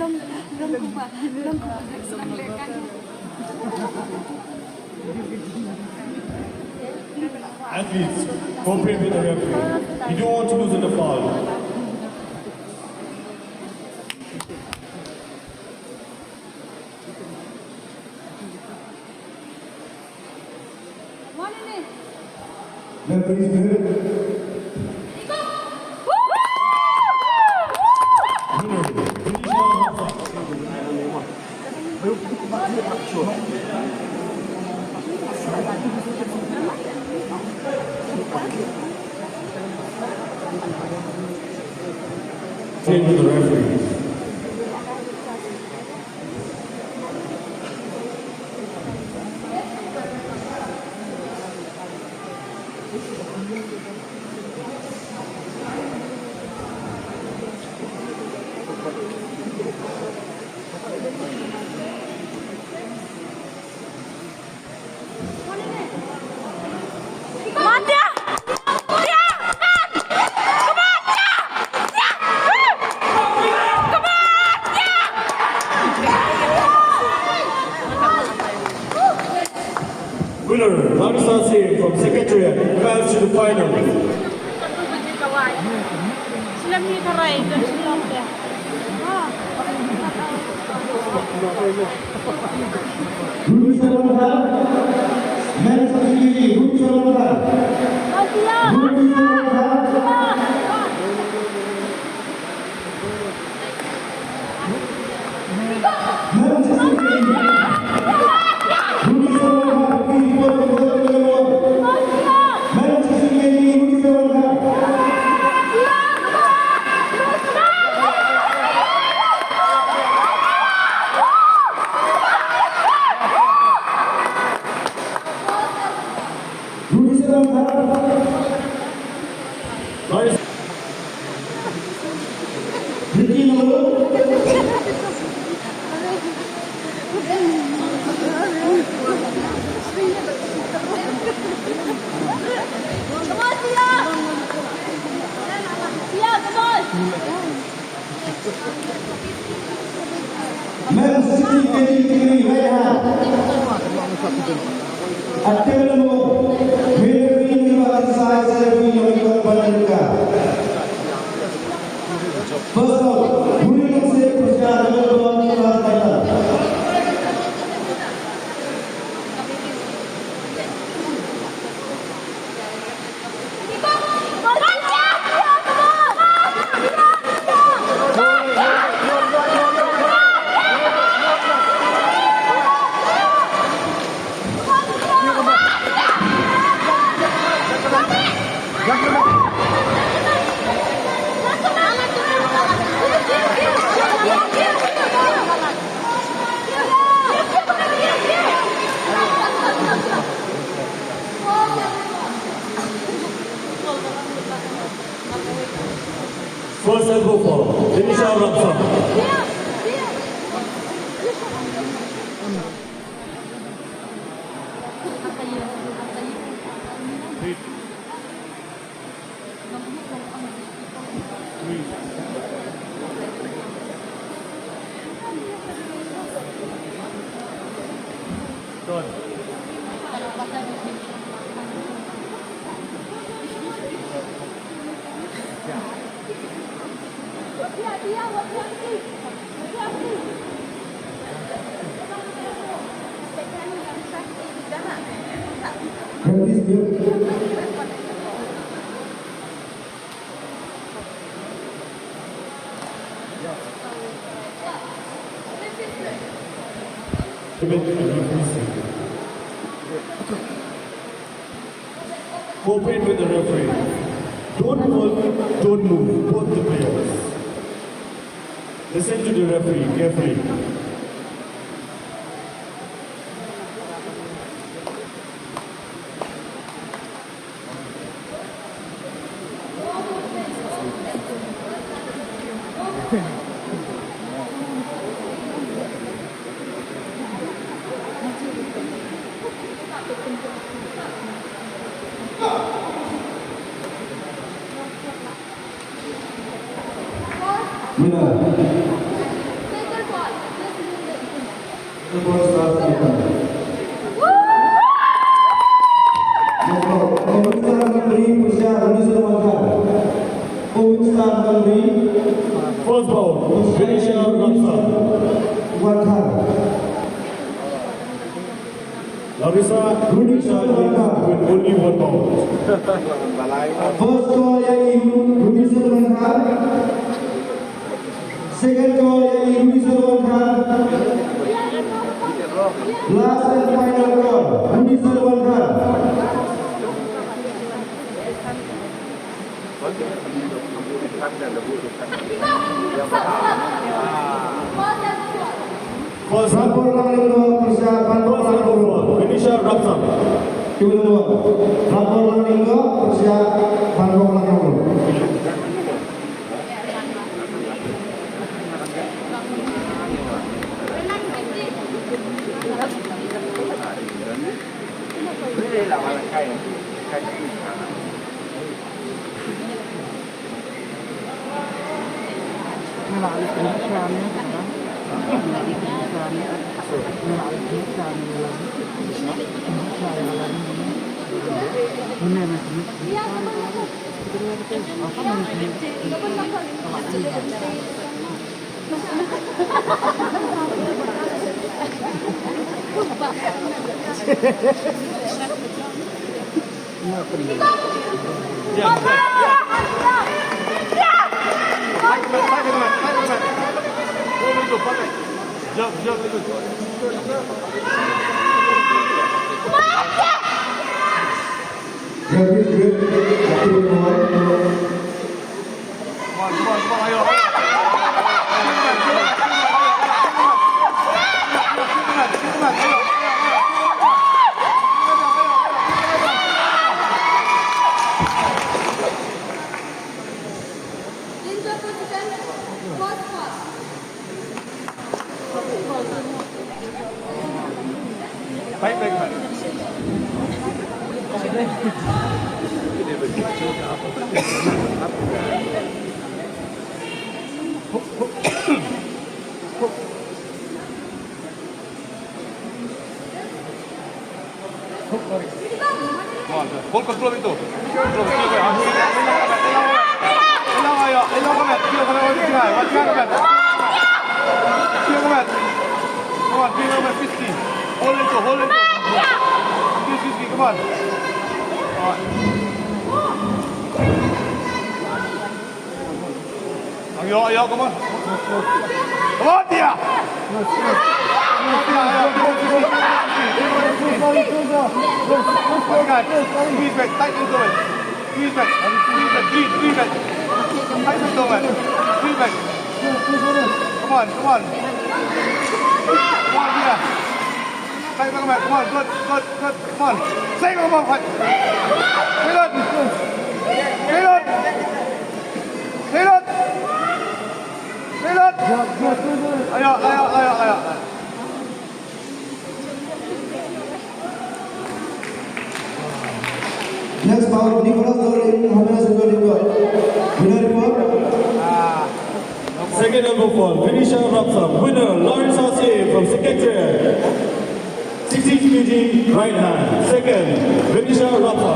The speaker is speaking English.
Athletes, cooperate with the referee. You don't want to lose on the foul. Referee's good. Change with the referees. Winner, Ramsar Singh from Secretariat, advanced to the final. First elbow for Denisha Ramsar. Cooperate with the referee. Don't pull, don't move, both the players. Listen to the referee carefully. Winner. first class item. Pemirsa memberi Persia Indonesia Manggar. Pemirsa memberi First ball, Indonesia Ramsa. Manggar. Larissa Indonesia with only one ball. First call yakni Indonesia Manggar. Second call yakni Indonesia Manggar. Last and final call Indonesia Manggar. First Rapor Langling persiapan ball, Indonesia Ramsa. Rapor Langling persiapan Langling. Gratis grade satu Hold control itu. Hilang ayo, hilang kamet, hilang kamet, wajib kamet. Hilang kamet. Come on, hilang kamet, 50. Hold itu, hold itu. 50, come on. Ayo, ayo, come on. Come on, dia. Squeeze back, tight into it. Squeeze back, squeeze back. Tight into it. Squeeze back. Come on, come on. Come on, here. Tight back, come on, good, good, good. Come on. Save him up. Taylor. Taylor. Taylor. Taylor. Ayo, ayo, ayo, ayo. Next bout Nicholas Dorin, Hamina Sugar Report. Winner report. Second number 4, Indonesia Ramsa. Winner, Larissa C from Secretariat. 60 kg right hand. Second, Indonesia Ramsa.